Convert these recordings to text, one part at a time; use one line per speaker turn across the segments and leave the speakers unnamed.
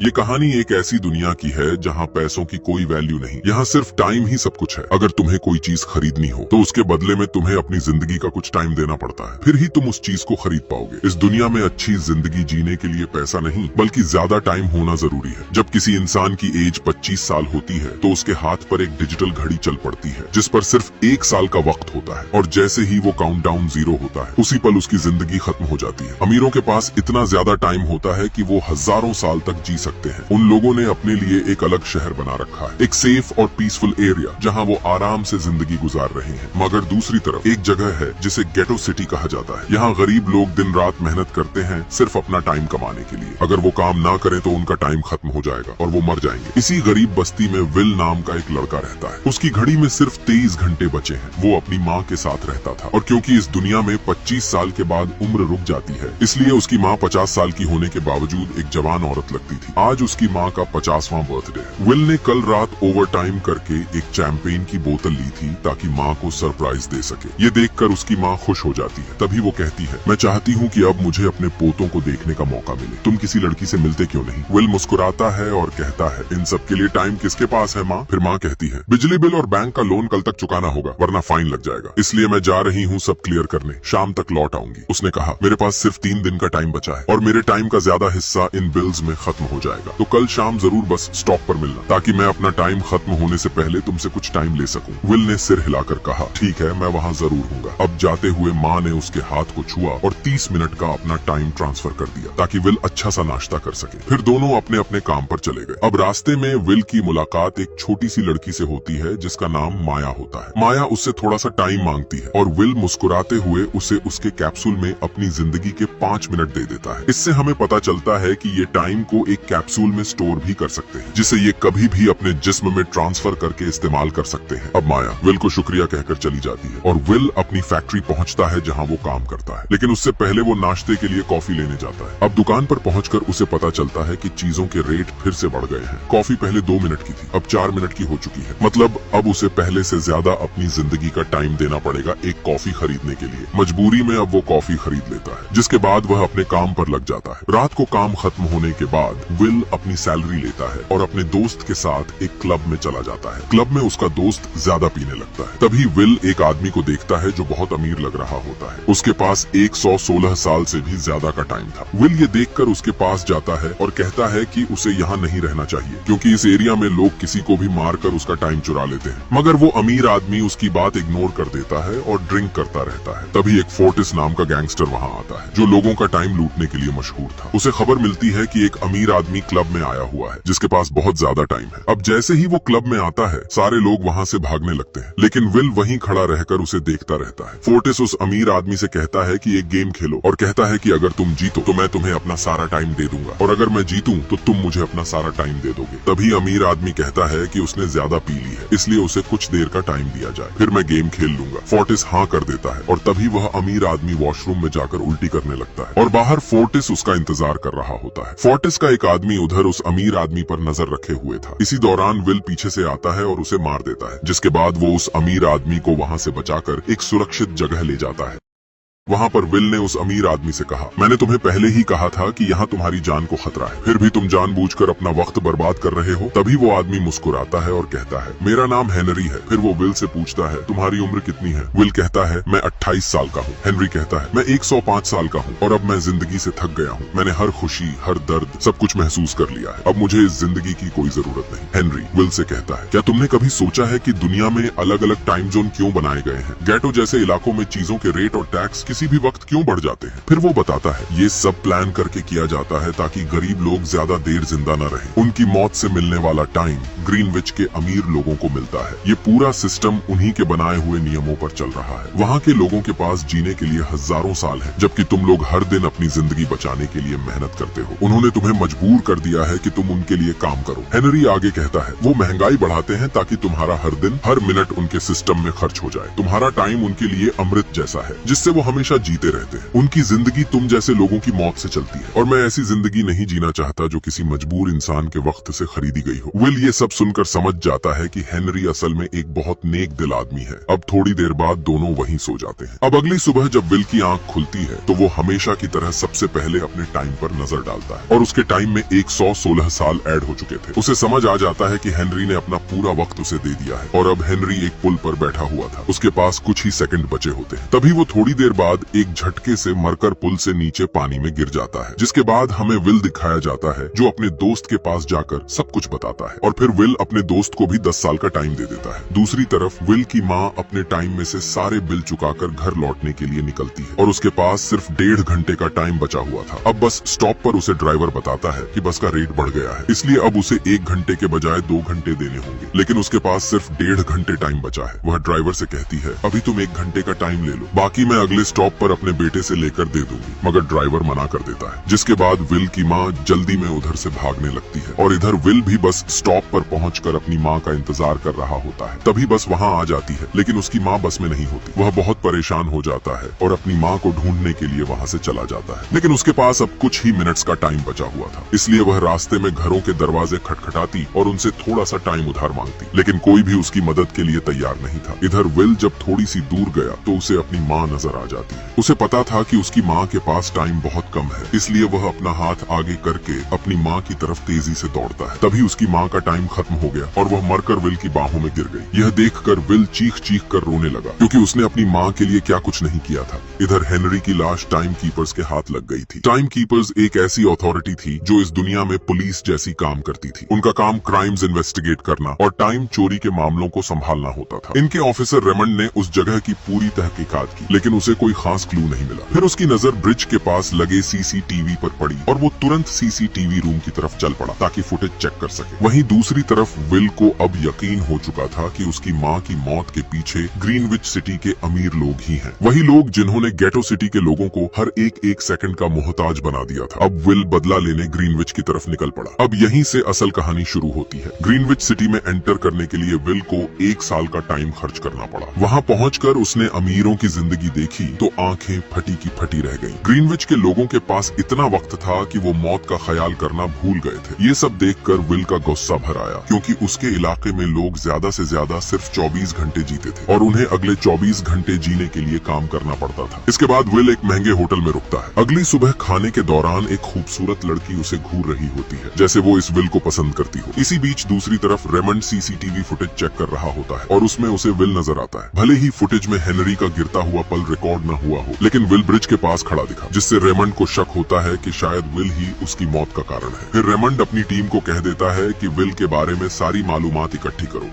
ये कहानी एक ऐसी दुनिया की है जहाँ पैसों की कोई वैल्यू नहीं। यहाँ सिर्फ टाइम ही सब कुछ है। अगर तुम्हें कोई चीज खरीदनी हो तो उसके बदले में तुम्हें अपनी जिंदगी का कुछ टाइम देना पड़ता है, फिर ही तुम उस चीज को खरीद पाओगे। इस दुनिया में अच्छी जिंदगी जीने के लिए पैसा नहीं बल्कि ज्यादा टाइम होना जरूरी है। जब किसी इंसान की एज 25 साल होती है तो उसके हाथ पर एक डिजिटल घड़ी चल पड़ती है जिस पर सिर्फ 1 साल का वक्त होता है, और जैसे ही वो काउंटडाउन 0 होता है उसी पल उसकी जिंदगी खत्म हो जाती है। अमीरों के पास इतना ज्यादा टाइम होता है कि वो हजारों साल तक जी सकते हैं। उन लोगों ने अपने लिए एक अलग शहर बना रखा है, एक सेफ और पीसफुल एरिया जहां वो आराम से जिंदगी गुजार रहे हैं। मगर दूसरी तरफ एक जगह है जिसे गेटो सिटी कहा जाता है। यहाँ गरीब लोग दिन रात मेहनत करते हैं सिर्फ अपना टाइम कमाने के लिए। अगर वो काम ना करें तो उनका टाइम खत्म हो जाएगा और वो मर जाएंगे। इसी गरीब बस्ती में विल नाम का एक लड़का रहता है। उसकी घड़ी में सिर्फ 23 घंटे बचे हैं। वो अपनी माँ के साथ रहता था, और क्योंकि इस दुनिया में 25 साल के बाद उम्र रुक जाती है इसलिए उसकी माँ 50 साल की होने के बावजूद एक जवान औरत लगती थी। आज उसकी माँ का 50वां बर्थडे है। विल ने कल रात ओवर टाइम करके एक चैंपेन की बोतल ली थी ताकि माँ को सरप्राइज दे सके। ये देखकर उसकी माँ खुश हो जाती है। तभी वो कहती है, मैं चाहती हूँ कि अब मुझे अपने पोतों को देखने का मौका मिले। तुम किसी लड़की से मिलते क्यों नहीं? विल मुस्कुराता है और कहता है, इन सब के लिए टाइम किसके पास है माँ? फिर माँ कहती है, बिजली बिल और बैंक का लोन कल तक चुकाना होगा वरना फाइन लग जाएगा, इसलिए मैं जा रही हूँ सब क्लियर करने। शाम तक लौट आऊंगी। उसने कहा, मेरे पास सिर्फ 3 दिन का टाइम बचा है और मेरे टाइम का ज्यादा हिस्सा इन बिल्स में खत्म हो जाएगा, तो कल शाम जरूर बस स्टॉप पर मिलना ताकि मैं अपना टाइम खत्म होने से पहले तुमसे कुछ टाइम ले सकूं। विल ने सिर हिलाकर कहा, ठीक है, मैं वहाँ जरूर हूँगा। अब जाते हुए माँ ने उसके हाथ को छुआ और 30 मिनट का अपना टाइम ट्रांसफर कर दिया ताकि विल अच्छा सा नाश्ता कर सके। फिर दोनों अपने अपने काम पर चले गए। अब रास्ते में विल की मुलाकात एक छोटी सी लड़की से होती है जिसका नाम माया होता है। माया उससे थोड़ा सा टाइम मांगती है और विल मुस्कुराते हुए उसे उसके कैप्सूल में अपनी जिंदगी के 5 मिनट दे देता है। इससे हमें पता चलता है कि ये टाइम को एक कैप्सूल में स्टोर भी कर सकते हैं जिसे ये कभी भी अपने जिस्म में ट्रांसफर करके इस्तेमाल कर सकते हैं। अब माया विल को शुक्रिया कहकर चली जाती है और विल अपनी फैक्ट्री पहुंचता है जहां वो काम करता है, लेकिन उससे पहले वो नाश्ते के लिए कॉफी लेने जाता है। अब दुकान पर पहुंचकर उसे पता चलता है कि चीजों के रेट फिर से बढ़ गए हैं। कॉफी पहले 2 मिनट की थी, अब 4 मिनट की हो चुकी है। मतलब अब उसे पहले से ज्यादा अपनी जिंदगी का टाइम देना पड़ेगा एक कॉफी खरीदने के लिए। मजबूरी में अब वो कॉफी खरीद लेता है, जिसके बाद वह अपने काम पर लग जाता है। रात को काम खत्म होने के बाद विल अपनी सैलरी लेता है और अपने दोस्त के साथ एक क्लब में चला जाता है। क्लब में उसका दोस्त ज्यादा पीने लगता है। तभी विल एक आदमी को देखता है जो बहुत अमीर लग रहा होता है। उसके पास 116 साल से भी ज्यादा का टाइम था। विल ये देखकर उसके पास जाता है और कहता है कि उसे यहाँ नहीं रहना चाहिए क्योंकि इस एरिया में लोग किसी को भी मारकर उसका टाइम चुरा लेते हैं। मगर वो अमीर आदमी उसकी बात इग्नोर कर देता है और ड्रिंक करता रहता है। तभी एक फोर्टिस नाम का गैंगस्टर वहाँ आता है जो लोगों का टाइम लूटने के लिए मशहूर था। उसे खबर मिलती है कि एक अमीर आदमी क्लब में आया हुआ है जिसके पास बहुत ज्यादा टाइम है। अब जैसे ही वो क्लब में आता है सारे लोग वहाँ से भागने लगते हैं, लेकिन विल वहीं खड़ा रहकर उसे देखता रहता है। फोर्टिस उस अमीर आदमी से कहता है कि एक गेम खेलो और कहता है कि अगर तुम जीतो तो मैं तुम्हें अपना सारा टाइम दे दूंगा और अगर मैं जीतूं तो तुम मुझे अपना सारा टाइम दे दोगे। तभी अमीर आदमी कहता है कि उसने ज्यादा पी ली है इसलिए उसे कुछ देर का टाइम दिया जाए, फिर मैं गेम खेल लूंगा। फोर्टिस हाँ कर देता है और तभी वह अमीर आदमी वॉशरूम में जाकर उल्टी करने लगता है और बाहर फोर्टिस उसका इंतजार कर रहा होता है। फोर्टिस का एक आदमी उधर उस अमीर आदमी पर नजर रखे हुए था। इसी दौरान विल पीछे से आता है और उसे मार देता है, जिसके बाद वो उस अमीर आदमी को वहाँ से बचाकर एक सुरक्षित जगह ले जाता है। वहाँ पर विल ने उस अमीर आदमी से कहा, मैंने तुम्हें पहले ही कहा था कि यहाँ तुम्हारी जान को खतरा है, फिर भी तुम जानबूझकर अपना वक्त बर्बाद कर रहे हो। तभी वो आदमी मुस्कुराता है और कहता है, मेरा नाम हेनरी है। फिर वो विल से पूछता है, तुम्हारी उम्र कितनी है? विल कहता है, मैं 28 साल का हूँ। हेनरी कहता है, मैं 105 साल का हूँ और अब मैं जिंदगी से थक गया हूँ। मैंने हर खुशी हर दर्द सब कुछ महसूस कर लिया है। अब मुझे इस जिंदगी की कोई जरूरत नहीं। हेनरी विल से कहता है, क्या तुमने कभी सोचा है कि दुनिया में अलग अलग टाइम जोन क्यों बनाए गए हैं? गेटो जैसे इलाकों में चीजों के रेट और टैक्स किसी भी वक्त क्यों बढ़ जाते हैं? फिर वो बताता है, ये सब प्लान करके किया जाता है ताकि गरीब लोग ज्यादा देर जिंदा न रहें। उनकी मौत से मिलने वाला टाइम ग्रीनविच के अमीर लोगों को मिलता है। ये पूरा सिस्टम उन्हीं के बनाए हुए नियमों पर चल रहा है। वहाँ के लोगों के पास जीने के लिए हजारों साल है, जबकि तुम लोग हर दिन अपनी जिंदगी बचाने के लिए मेहनत करते हो। उन्होंने तुम्हें मजबूर कर दिया है कि तुम उनके लिए काम करो। हेनरी आगे कहता है, वो महंगाई बढ़ाते हैं ताकि तुम्हारा हर दिन हर मिनट उनके सिस्टम में खर्च हो जाए। तुम्हारा टाइम उनके लिए अमृत जैसा है जिससे वो हमेशा हमेशा जीते रहते हैं। उनकी जिंदगी तुम जैसे लोगों की मौत से चलती है और मैं ऐसी जिंदगी नहीं जीना चाहता जो किसी मजबूर इंसान के वक्त से खरीदी गई हो। विल ये सब सुनकर समझ जाता है कि हेनरी असल में एक बहुत नेक दिल आदमी है। अब थोड़ी देर बाद दोनों वहीं सो जाते हैं। अब अगली सुबह जब विल की आंख खुलती है तो वो हमेशा की तरह सबसे पहले अपने टाइम पर नजर डालता है और उसके टाइम में 116 साल ऐड हो चुके थे। उसे समझ आ जाता है कि हेनरी ने अपना पूरा वक्त उसे दे दिया है और अब हेनरी एक पुल पर बैठा हुआ था। उसके पास कुछ ही सेकंड बचे होते हैं। तभी वो थोड़ी देर बाद एक झटके से मरकर पुल से नीचे पानी में गिर जाता है, जिसके बाद हमें विल दिखाया जाता है जो अपने दोस्त के पास जाकर सब कुछ बताता है और फिर विल अपने दोस्त को भी 10 साल का टाइम दे देता है। दूसरी तरफ विल की माँ अपने टाइम में से सारे बिल चुकाकर घर लौटने के लिए निकलती है और उसके पास सिर्फ 1.5 घंटे का टाइम बचा हुआ था। अब बस स्टॉप पर उसे ड्राइवर बताता है कि बस का रेट बढ़ गया है, इसलिए अब उसे 1 घंटे के बजाय 2 घंटे देने होंगे, लेकिन उसके पास सिर्फ 1.5 घंटे टाइम बचा है। वह ड्राइवर से कहती है, अभी तुम 1 घंटे का टाइम ले लो, बाकी मैं अगले स्टॉप पर अपने बेटे से लेकर दे दूंगी। मगर ड्राइवर मना कर देता है, जिसके बाद विल की माँ जल्दी में उधर से भागने लगती है और इधर विल भी बस स्टॉप पर पहुंचकर अपनी माँ का इंतजार कर रहा होता है। तभी बस वहाँ आ जाती है, लेकिन उसकी माँ बस में नहीं होती। वह बहुत परेशान हो जाता है और अपनी माँ को ढूंढने के लिए वहाँ से चला जाता है, लेकिन उसके पास अब कुछ ही मिनट्स का टाइम बचा हुआ था, इसलिए वह रास्ते में घरों के दरवाजे खटखटाती और उनसे थोड़ा सा टाइम उधार मांगती, लेकिन कोई भी उसकी मदद के लिए तैयार नहीं था। इधर विल जब थोड़ी सी दूर गया तो उसे अपनी माँ नजर आ जाती है। उसे पता था कि उसकी माँ के पास टाइम बहुत कम है, इसलिए वह अपना हाथ आगे करके अपनी माँ की तरफ तेजी से दौड़ता है। तभी उसकी माँ का टाइम खत्म हो गया और वह मरकर विल की बाहों में गिर गई। यह देखकर विल चीख चीख कर रोने लगा, क्योंकि उसने अपनी माँ के लिए क्या कुछ नहीं किया था। इधर हेनरी की लाश टाइम कीपर्स के हाथ लग गई थी। टाइम कीपर्स एक ऐसी अथॉरिटी थी जो इस दुनिया में पुलिस जैसी काम करती थी। उनका काम क्राइम्स इन्वेस्टिगेट करना और टाइम चोरी के मामलों को संभालना होता था। इनके ऑफिसर रेमंड ने उस जगह की पूरी तहकीकात की, लेकिन उसे कोई खास क्लू नहीं मिला। फिर उसकी नजर ब्रिज के पास लगे सीसीटीवी पर पड़ी और वो तुरंत सीसीटीवी रूम की तरफ चल पड़ा ताकि फुटेज चेक कर सके। वहीं दूसरी तरफ विल को अब यकीन हो चुका था कि उसकी माँ की मौत के पीछे ग्रीनविच सिटी के अमीर लोग ही हैं, वही लोग जिन्होंने गेटो सिटी के लोगों को हर एक सेकंड का मोहताज बना दिया था। अब विल बदला लेने ग्रीनविच की तरफ निकल पड़ा। अब यहीं से असल कहानी शुरू होती है। ग्रीनविच सिटी में एंटर करने के लिए विल को 1 साल का टाइम खर्च करना पड़ा। वहाँ पहुंचकर उसने अमीरों की जिंदगी देखी तो आंखें फटी की फटी रह गईं। ग्रीनविच के लोगों के पास इतना वक्त था कि वो मौत का ख्याल करना भूल गए थे। ये सब देखकर विल का गुस्सा भर आया, क्योंकि उसके इलाके में लोग ज्यादा से ज्यादा सिर्फ 24 घंटे जीते थे और उन्हें अगले 24 घंटे जीने के लिए काम करना पड़ता था। इसके बाद विल एक महंगे होटल में रुकता है। अगली सुबह खाने के दौरान एक खूबसूरत लड़की उसे घूर रही होती है, जैसे वो इस विल को पसंद करती हो। इसी बीच दूसरी तरफ रेमंड सीसीटीवी फुटेज चेक कर रहा होता है और उसमें उसे विल नजर आता है। भले ही फुटेज में हेनरी का गिरता हुआ पल रिकॉर्ड न हुआ हो, लेकिन विल ब्रिज के पास खड़ा दिखा, जिससे रेमंड को शक होता है कि शायद विल ही उसकी मौत का कारण है। फिर रेमंड अपनी टीम को कह देता है कि विल के बारे में सारी मालूमात इकट्ठी करो।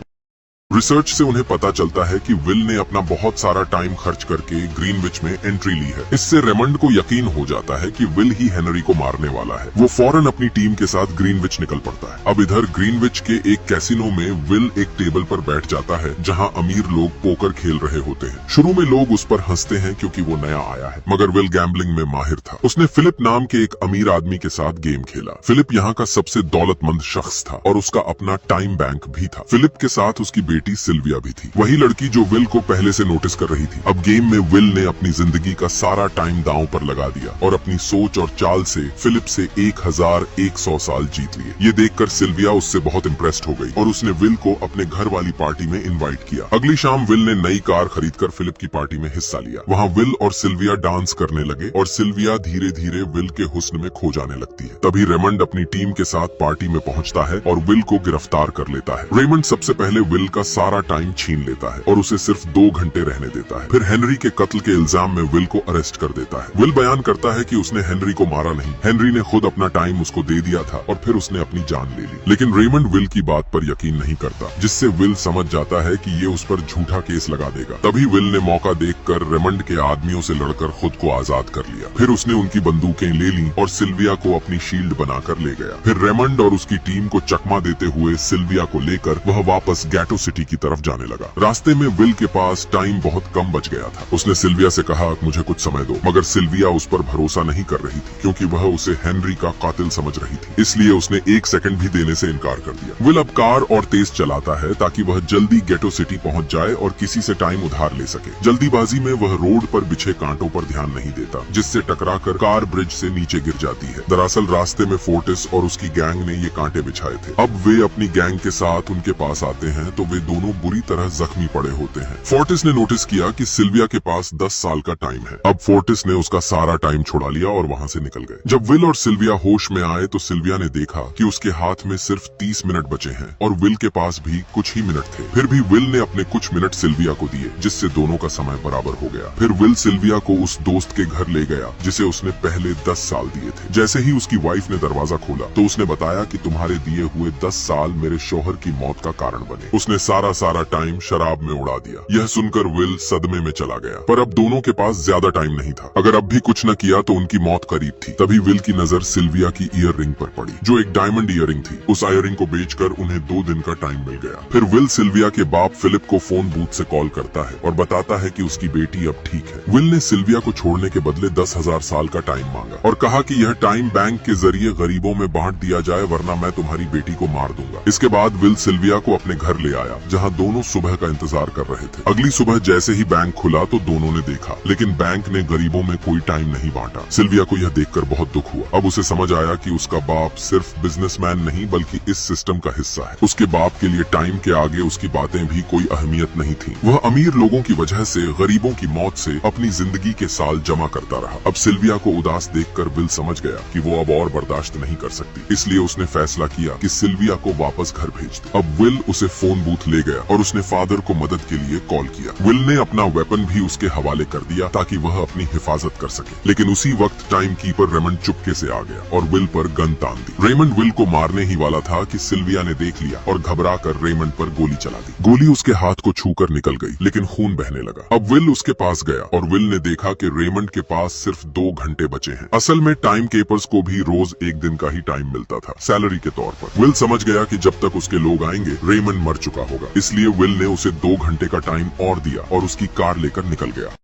रिसर्च से उन्हें पता चलता है कि विल ने अपना बहुत सारा टाइम खर्च करके ग्रीनविच में एंट्री ली है। इससे रेमंड को यकीन हो जाता है कि विल ही हेनरी को मारने वाला है। वो फौरन अपनी टीम के साथ ग्रीनविच निकल पड़ता है। अब इधर ग्रीनविच के एक कैसीनो में विल एक टेबल पर बैठ जाता है जहां अमीर लोग पोकर खेल रहे होते हैं। शुरू में लोग उस पर हंसते हैं क्योंकि वो नया आया है, मगर विल गैम्बलिंग में माहिर था। उसने फिलिप नाम के एक अमीर आदमी के साथ गेम खेला। फिलिप यहाँ का सबसे दौलतमंद शख्स था और उसका अपना टाइम बैंक भी था। फिलिप के साथ उसकी बेटी सिल्विया भी थी, वही लड़की जो विल को पहले से नोटिस कर रही थी। अब गेम में विल ने अपनी जिंदगी का सारा टाइम दांव पर लगा दिया और अपनी सोच और चाल से फिलिप से 1100 साल जीत लिए। ये देखकर सिल्विया उससे बहुत इम्प्रेस्ड हो गई और उसने विल को अपने घर वाली पार्टी में इनवाइट किया। अगली शाम विल ने नई कार खरीदकर फिलिप की पार्टी में हिस्सा लिया। वहाँ विल और सिल्विया डांस करने लगे और सिल्विया धीरे धीरे विल के हुस्न में खो जाने लगती है। तभी रेमंड अपनी टीम के साथ पार्टी में पहुँचता है और विल को गिरफ्तार कर लेता है। रेमंड सबसे पहले विल का सारा टाइम छीन लेता है और उसे सिर्फ 2 घंटे रहने देता है। फिर हेनरी के कत्ल के इल्जाम में विल को अरेस्ट कर देता है। विल बयान करता है कि उसने हेनरी को मारा नहीं, हेनरी ने खुद अपना टाइम उसको दे दिया था और फिर उसने अपनी जान ले ली। लेकिन रेमंड विल की बात पर यकीन नहीं करता, जिससे विल समझ जाता है कि ये उस पर झूठा केस लगा देगा। तभी विल ने मौका देखकर रेमंड के आदमियों से लड़कर खुद को आजाद कर लिया। फिर उसने उनकी बंदूकें ले ली और सिल्विया को अपनी शील्ड बनाकर ले गया। फिर रेमंड और उसकी टीम को चकमा देते हुए सिल्विया को लेकर वह वापस गेटो सिटी सिटी की तरफ जाने लगा। रास्ते में विल के पास टाइम बहुत कम बच गया था। उसने सिल्विया से कहा, मुझे कुछ समय दो, मगर सिल्विया उस पर भरोसा नहीं कर रही थी क्योंकि वह उसे हेनरी का कातिल समझ रही थी। इसलिए उसने 1 सेकंड भी देने से इनकार कर दिया। विल अब कार और तेज चलाता है ताकि वह जल्दी गेटो सिटी पहुंच जाए और किसी से टाइम उधार ले सके। जल्दीबाजी में वह रोड पर बिछे कांटों पर ध्यान नहीं देता, जिससे टकराकर कार ब्रिज से नीचे गिर जाती है। दरअसल रास्ते में फोर्टिस और उसकी गैंग ने ये कांटे बिछाए थे। अब वे अपनी गैंग के साथ उनके पास आते हैं तो वे दोनों बुरी तरह जख्मी पड़े होते हैं। फोर्टिस ने नोटिस किया कि सिल्विया के पास 10 साल का टाइम है। अब फोर्टिस ने उसका सारा टाइम छुड़ा लिया और वहाँ से निकल गए। जब विल और सिल्विया होश में आए तो सिल्विया ने देखा कि उसके हाथ में सिर्फ 30 मिनट बचे हैं और विल के पास भी कुछ ही मिनट थे। फिर भी विल ने अपने कुछ मिनट सिल्विया को दिए, जिससे दोनों का समय बराबर हो गया। फिर विल सिल्विया को उस दोस्त के घर ले गया जिसे उसने पहले 10 साल दिए थे। जैसे ही उसकी वाइफ ने दरवाजा खोला तो उसने बताया कि तुम्हारे दिए हुए 10 साल मेरे शौहर की मौत का कारण बने। उसने सारा टाइम शराब में उड़ा दिया। यह सुनकर विल सदमे में चला गया, पर अब दोनों के पास ज्यादा टाइम नहीं था। अगर अब भी कुछ न किया तो उनकी मौत करीब थी। तभी विल की नजर सिल्विया की ईयर रिंग पर पड़ी, जो एक डायमंड ईयर रिंग थी। उस ईयर रिंग को बेचकर उन्हें 2 दिन का टाइम मिल गया। फिर विल सिल्विया के बाप फिलिप को फोन बूथ से कॉल करता है और बताता है कि उसकी बेटी अब ठीक है। विल ने सिल्विया को छोड़ने के बदले 10,000 साल का टाइम मांगा और कहा कि यह टाइम बैंक के जरिए गरीबों में बांट दिया जाए, वरना मैं तुम्हारी बेटी को मार दूंगा। इसके बाद विल सिल्विया को अपने घर ले आया, जहां दोनों सुबह का इंतजार कर रहे थे। अगली सुबह जैसे ही बैंक खुला तो दोनों ने देखा, लेकिन बैंक ने गरीबों में कोई टाइम नहीं बांटा। सिल्विया को यह देखकर बहुत दुख हुआ। अब उसे समझ आया कि उसका बाप सिर्फ बिजनेसमैन नहीं बल्कि इस सिस्टम का हिस्सा है। उसके बाप के लिए टाइम के आगे उसकी बातें भी कोई अहमियत नहीं थी। वह अमीर लोगों की वजह से गरीबों की मौत से अपनी जिंदगी के साल जमा करता रहा। अब सिल्विया को उदास देखकर विल समझ गया कि वो अब और बर्दाश्त नहीं कर सकती। इसलिए उसने फैसला किया कि सिल्विया को वापस घर भेज दे। अब विल उसे फोन बूथ ले गया और उसने फादर को मदद के लिए कॉल किया। विल ने अपना वेपन भी उसके हवाले कर दिया ताकि वह अपनी हिफाजत कर सके। लेकिन उसी वक्त टाइम कीपर रेमंड चुपके से आ गया और विल पर गन तान दी। रेमंड विल को मारने ही वाला था कि सिल्विया ने देख लिया और घबराकर रेमंड पर गोली चला दी। गोली उसके हाथ को छूकर निकल गई, लेकिन खून बहने लगा। अब विल उसके पास गया और विल ने देखा कि रेमंड के पास सिर्फ 2 घंटे बचे हैं। असल में टाइम कीपर्स को भी रोज 1 दिन का ही टाइम मिलता था, सैलरी के तौर पर। विल समझ गया कि जब तक उसके लोग आएंगे रेमंड मर चुका होगा। इसलिए विल ने उसे 2 घंटे का टाइम और दिया और उसकी कार लेकर निकल गया।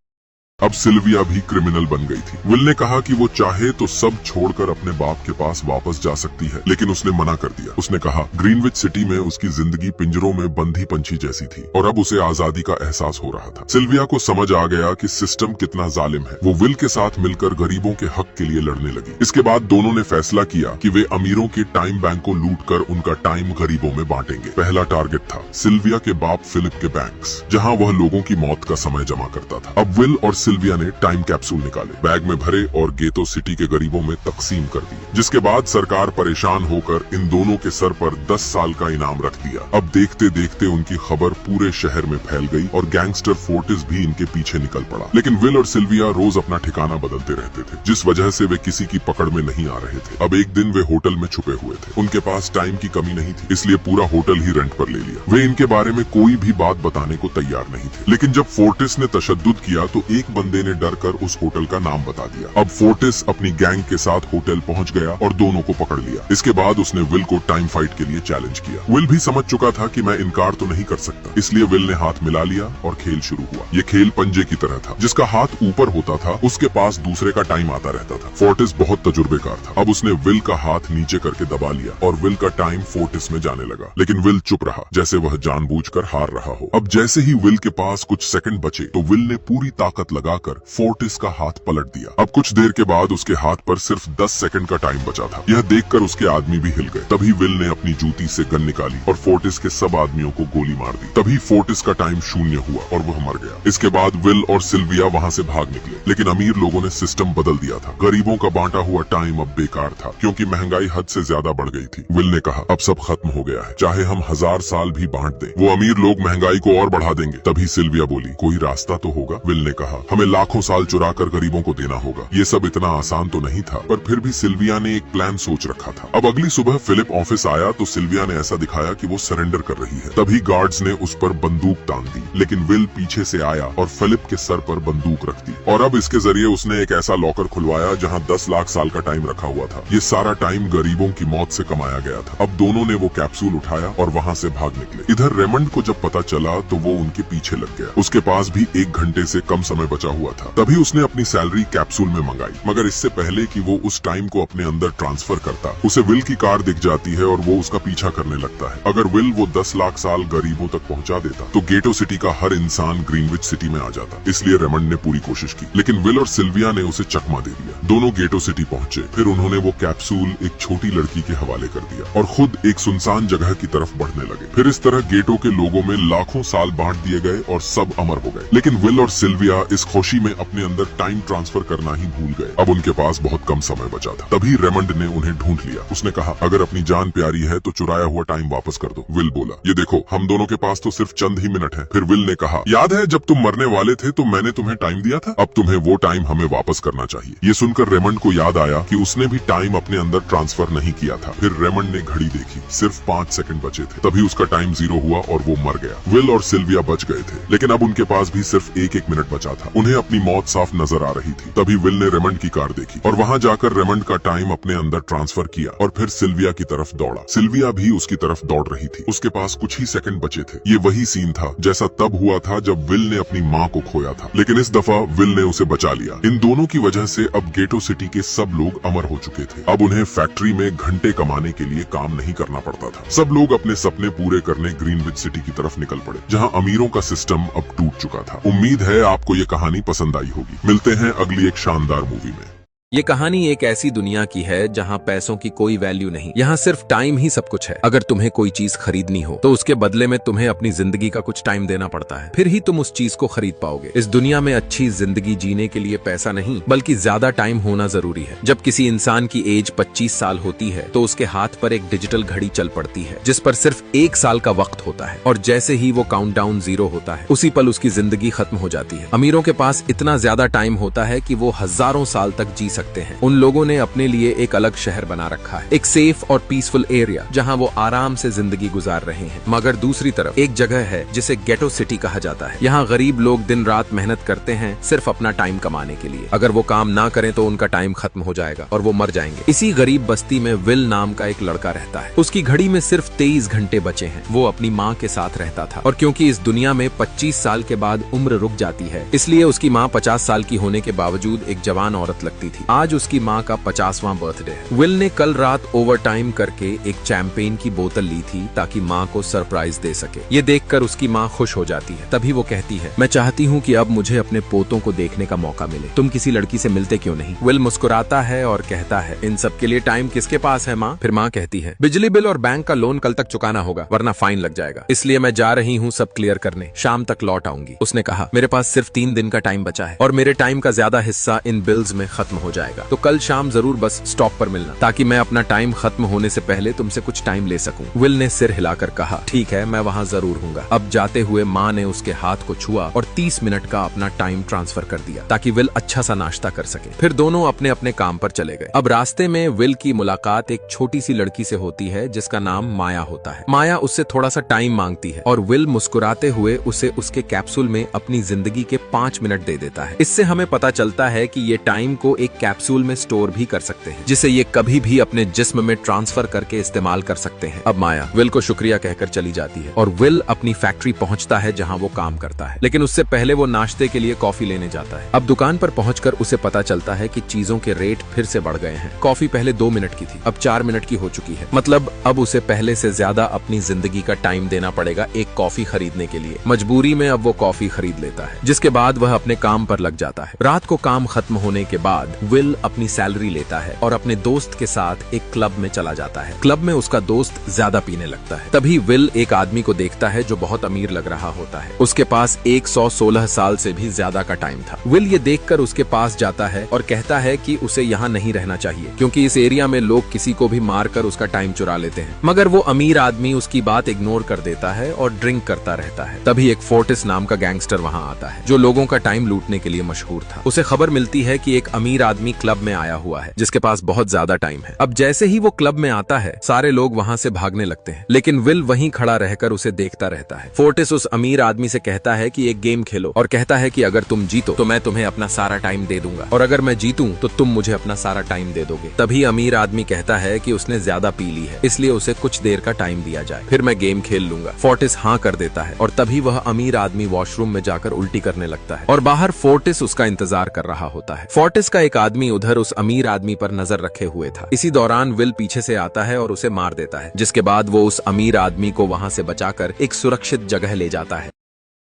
अब सिल्विया भी क्रिमिनल बन गई थी। विल ने कहा कि वो चाहे तो सब छोड़कर अपने बाप के पास वापस जा सकती है, लेकिन उसने मना कर दिया। उसने कहा ग्रीनविच सिटी में उसकी जिंदगी पिंजरों में बंधी पंछी जैसी थी और अब उसे आजादी का एहसास हो रहा था। सिल्विया को समझ आ गया कि सिस्टम कितना जालिम है। वो विल के साथ मिलकर गरीबों के हक के लिए लड़ने लगी। इसके बाद दोनों ने फैसला किया कि वे अमीरों के टाइम बैंक को लूट कर उनका टाइम गरीबों में बांटेंगे। पहला टारगेट था सिल्विया के बाप फिलिप के बैंक्स, जहाँ वह लोगों की मौत का समय जमा करता था। अब विल और सिल्विया ने टाइम कैप्सूल निकाले, बैग में भरे और गेतो सिटी के गरीबों में तकसीम कर दिए। जिसके बाद सरकार परेशान होकर इन दोनों के सर पर 10 साल का इनाम रख दिया। अब देखते देखते उनकी खबर पूरे शहर में फैल गई और गैंगस्टर फोर्टिस भी इनके पीछे निकल पड़ा। लेकिन विल और सिल्विया रोज अपना ठिकाना बदलते रहते थे, जिस वजह से वे किसी की पकड़ में नहीं आ रहे थे। अब एक दिन वे होटल में छुपे हुए थे। उनके पास टाइम की कमी नहीं थी, इसलिए पूरा होटल ही रेंट पर ले लिया। वे इनके बारे में कोई भी बात बताने को तैयार नहीं थे। लेकिन जब फोर्टिस ने तशद्दुद किया तो एक बंदे ने डर कर उस होटल का नाम बता दिया। अब फोर्टिस अपनी गैंग के साथ होटल पहुंच गया और दोनों को पकड़ लिया। इसके बाद उसने विल को टाइम फाइट के लिए चैलेंज किया। विल भी समझ चुका था कि मैं इनकार तो नहीं कर सकता, इसलिए विल ने हाथ मिला लिया और खेल शुरू हुआ। ये खेल पंजे की तरह था। जिसका हाथ ऊपर होता था उसके पास दूसरे का टाइम आता रहता था। फोर्टिस बहुत तजुर्बेकार था। अब उसने विल का हाथ नीचे करके दबा लिया और विल का टाइम फोर्टिस में जाने लगा। लेकिन विल चुप रहा, जैसे वह जानबूझकर हार रहा हो। अब जैसे ही विल के पास कुछ सेकंड बचे तो विल ने पूरी ताकत लगाकर फोर्टिस का हाथ पलट दिया। अब कुछ देर के बाद उसके हाथ पर सिर्फ 10 सेकंड का टाइम बचा था। यह देखकर उसके आदमी भी हिल गए। तभी विल ने अपनी जूती से गन निकाली और फोर्टिस के सब आदमियों को गोली मार दी। तभी फोर्टिस का टाइम शून्य हुआ और वह मर गया। इसके बाद विल और सिल्विया वहाँ से भाग निकले। लेकिन अमीर लोगों ने सिस्टम बदल दिया था। गरीबों का बांटा हुआ टाइम अब बेकार था, क्योंकि महंगाई हद से ज्यादा बढ़ गई थी। विल ने कहा अब सब खत्म हो गया है, चाहे हम 1000 साल भी बांट दें, वो अमीर लोग महंगाई को और बढ़ा देंगे। तभी सिल्विया बोली कोई रास्ता तो होगा। विल ने कहा हमें लाखों साल चुरा कर गरीबों को देना होगा। ये सब इतना आसान तो नहीं था, पर फिर भी सिल्विया ने एक प्लान सोच रखा था। अब अगली सुबह फिलिप ऑफिस आया तो सिल्विया ने ऐसा दिखाया कि वो सरेंडर कर रही है। तभी गार्ड्स ने उस पर बंदूक तान दी, लेकिन विल पीछे से आया और फिलिप के सर पर बंदूक रख दी। और अब इसके जरिए उसने एक ऐसा लॉकर खुलवाया जहां 10 लाख साल का टाइम रखा हुआ था। ये सारा टाइम गरीबों की मौत से कमाया गया था। अब दोनों ने वो कैप्सूल उठाया और वहां से भाग निकले। इधर रेमंड को जब पता चला तो वो उनके पीछे लग गया। उसके पास भी 1 घंटे से कम समय बचा हुआ था। तभी उसने अपनी सैलरी कैप्सूल में मंगाई, मगर इससे पहले कि वो उस टाइम को अपने अंदर ट्रांसफर करता, उसे विल की कार दिख जाती है और वो उसका पीछा करने लगता है। अगर विल वो 10 लाख साल गरीबों तक पहुंचा देता तो गेटो सिटी का हर इंसान ग्रीनविच सिटी में आ जाता। इसलिए रेमंड ने पूरी कोशिश की, लेकिन विल और सिल्विया ने उसे चकमा दे दिया। दोनों गेटो सिटी पहुंचे, फिर उन्होंने वो कैप्सूल एक छोटी लड़की के हवाले कर दिया और खुद एक सुनसान जगह की तरफ बढ़ने लगे। फिर इस तरह गेटो के लोगों में लाखों साल बांट दिए गए और सब अमर हो गए। लेकिन विल और सिल्विया इस खुशी में अपने अंदर टाइम ट्रांसफर करना ही भूल गए। अब उनके पास बहुत कम समय बचा था। तभी रेमंड ने उन्हें ढूंढ लिया। उसने कहा, अगर अपनी जान प्यारी है तो चुराया हुआ टाइम वापस कर दो। विल बोला, ये देखो, हम दोनों के पास तो सिर्फ चंद ही मिनट है। फिर विल ने कहा, याद है जब तुम मरने वाले थे तो मैंने तुम्हें टाइम दिया था? अब तुम्हें वो टाइम हमें वापस करना चाहिए। ये सुनकर रेमंड को याद आया कि उसने भी टाइम अपने अंदर ट्रांसफर नहीं किया था। फिर रेमंड ने घड़ी देखी, सिर्फ 5 सेकंड बचे थे। तभी उसका टाइम 0 हुआ और वो मर गया। विल और सिल्विया बच गए थे, लेकिन अब उनके पास भी सिर्फ 1 मिनट बचा था। उन्हें अपनी मौत साफ नजर आ रही थी। तभी विल ने रेमंड की कार देखी और वहां जाकर रेमंड का टाइम अपने अंदर ट्रांसफर किया और फिर सिल्विया की तरफ दौड़ा। सिल्विया भी उसकी तरफ दौड़ रही थी। उसके पास कुछ ही सेकंड बचे थे। ये वही सीन था जैसा तब हुआ था जब विल ने अपनी माँ को खोया था, लेकिन इस दफा विल ने उसे बचा लिया। इन दोनों की वजह से अब गेटो सिटी के सब लोग अमर हो चुके थे। अब उन्हें फैक्ट्री में घंटे कमाने के लिए काम नहीं करना पड़ता था। सब लोग अपने सपने पूरे करने ग्रीनविच सिटी की तरफ निकल पड़े, जहां अमीरों का सिस्टम अब टूट चुका था। उम्मीद है आपको ये कहानी पसंद आई होगी। मिलते हैं अगली एक शानदार मूवी में।
ये कहानी एक ऐसी दुनिया की है जहां पैसों की कोई वैल्यू नहीं। यहाँ सिर्फ टाइम ही सब कुछ है। अगर तुम्हें कोई चीज खरीदनी हो तो उसके बदले में तुम्हें अपनी जिंदगी का कुछ टाइम देना पड़ता है, फिर ही तुम उस चीज को खरीद पाओगे। इस दुनिया में अच्छी जिंदगी जीने के लिए पैसा नहीं बल्कि ज्यादा टाइम होना जरूरी है। जब किसी इंसान की एज 25 साल होती है तो उसके हाथ पर एक डिजिटल घड़ी चल पड़ती है जिस पर सिर्फ 1 साल का वक्त होता है, और जैसे ही वो काउंटडाउन 0 होता है उसी पल उसकी जिंदगी खत्म हो जाती है। अमीरों के पास इतना ज्यादा टाइम होता है कि वो हजारों साल तक जी सकते हैं। उन लोगों ने अपने लिए एक अलग शहर बना रखा है, एक सेफ और पीसफुल एरिया जहां वो आराम से जिंदगी गुजार रहे हैं। मगर दूसरी तरफ एक जगह है जिसे गेटो सिटी कहा जाता है। यहाँ गरीब लोग दिन रात मेहनत करते हैं सिर्फ अपना टाइम कमाने के लिए। अगर वो काम ना करें तो उनका टाइम खत्म हो जाएगा और वो मर जाएंगे। इसी गरीब बस्ती में विल नाम का एक लड़का रहता है। उसकी घड़ी में सिर्फ 23 घंटे बचे हैं। वो अपनी माँ के साथ रहता था, और क्योंकि इस दुनिया में 25 साल के बाद उम्र रुक जाती है, इसलिए उसकी माँ 50 साल की होने के बावजूद एक जवान औरत लगती थी। आज उसकी माँ का 50वां बर्थडे है। विल ने कल रात ओवर टाइम करके एक चैंपेन की बोतल ली थी ताकि माँ को सरप्राइज दे सके। ये देखकर उसकी माँ खुश हो जाती है। तभी वो कहती है, मैं चाहती हूँ कि अब मुझे अपने पोतों को देखने का मौका मिले। तुम किसी लड़की से मिलते क्यों नहीं? विल मुस्कुराता है और कहता है, इन सब के लिए टाइम किसके पास है माँ? फिर माँ कहती है, बिजली बिल और बैंक का लोन कल तक चुकाना होगा वरना फाइन लग जाएगा, इसलिए मैं जा रही हूँ सब क्लियर करने। शाम तक लौट आऊंगी। उसने कहा, मेरे पास सिर्फ 3 दिन का टाइम बचा है और मेरे टाइम का ज्यादा हिस्सा इन बिल्स में खत्म हो जाएगा, तो कल शाम जरूर बस स्टॉप पर मिलना ताकि मैं अपना टाइम खत्म होने से पहले तुमसे कुछ टाइम ले सकूं। विल ने सिर हिलाकर कहा, ठीक है, मैं वहां जरूर हूँगा। अब जाते हुए माँ ने उसके हाथ को छुआ और 30 मिनट का अपना टाइम ट्रांसफर कर दिया ताकि विल अच्छा सा नाश्ता कर सके। फिर दोनों अपने अपने काम पर चले गए। अब रास्ते में विल की मुलाकात एक छोटी सी लड़की से होती है जिसका नाम माया होता है। माया उससे थोड़ा सा टाइम मांगती है और विल मुस्कुराते हुए उसे उसके कैप्सूल में अपनी जिंदगी के 5 मिनट दे देता है। इससे हमें पता चलता है कि ये टाइम को एक कैप्सूल में स्टोर भी कर सकते हैं जिसे ये कभी भी अपने जिस्म में ट्रांसफर करके इस्तेमाल कर सकते हैं। अब माया विल को शुक्रिया कहकर चली जाती है और विल अपनी फैक्ट्री पहुंचता है जहां वो काम करता है, लेकिन उससे पहले वो नाश्ते के लिए कॉफी लेने जाता है। अब दुकान पर पहुंचकर उसे पता चलता है कि चीजों के रेट फिर से बढ़ गए हैं। कॉफी पहले 2 मिनट की थी, अब 4 मिनट की हो चुकी है। मतलब अब उसे पहले से ज्यादा अपनी जिंदगी का टाइम देना पड़ेगा एक कॉफी खरीदने के लिए। मजबूरी में अब वो कॉफी खरीद लेता है, जिसके बाद वह अपने काम पर लग जाता है। रात को काम खत्म होने के बाद विल अपनी सैलरी लेता है और अपने दोस्त के साथ एक क्लब में चला जाता है। क्लब में उसका दोस्त ज्यादा पीने लगता है। तभी विल एक आदमी को देखता है जो बहुत अमीर लग रहा होता है। उसके पास 116 साल से भी ज्यादा का टाइम था। विल ये देखकर उसके पास जाता है और कहता है कि उसे यहाँ नहीं रहना चाहिए, क्योंकि इस एरिया में लोग किसी को भी मारकर उसका टाइम चुरा लेते हैं। मगर वो अमीर आदमी उसकी बात इग्नोर कर देता है और ड्रिंक करता रहता है। तभी एक फोर्टिस नाम का गैंगस्टर वहाँ आता है, जो लोगों का टाइम लूटने के लिए मशहूर था। उसे खबर मिलती है कि एक अमीर आदमी क्लब में आया हुआ है जिसके पास बहुत ज्यादा टाइम है। अब जैसे ही वो क्लब में आता है, सारे लोग वहाँ से भागने लगते हैं, लेकिन विल वहीं खड़ा रहकर उसे देखता रहता है। फोर्टिस उस अमीर आदमी से कहता है कि एक गेम खेलो और कहता है कि अगर तुम जीतो तो मैं तुम्हें अपना सारा टाइम दे दूंगा, और अगर मैं जीतूं तो तुम मुझे अपना सारा टाइम दे दोगे। तभी अमीर आदमी कहता है कि उसने ज्यादा पी ली है, इसलिए उसे कुछ देर का टाइम दिया जाए, फिर मैं गेम खेल लूंगा। फोर्टिस हाँ कर देता है और तभी वह अमीर आदमी वॉशरूम में जाकर उल्टी करने लगता है और बाहर फोर्टिस उसका इंतजार कर रहा होता है। फोर्टिस का एक आदमी उधर उस अमीर आदमी पर नजर रखे हुए था। इसी दौरान विल पीछे से आता है और उसे मार देता है, जिसके बाद वो उस अमीर आदमी को वहां से बचाकर एक सुरक्षित जगह ले जाता है।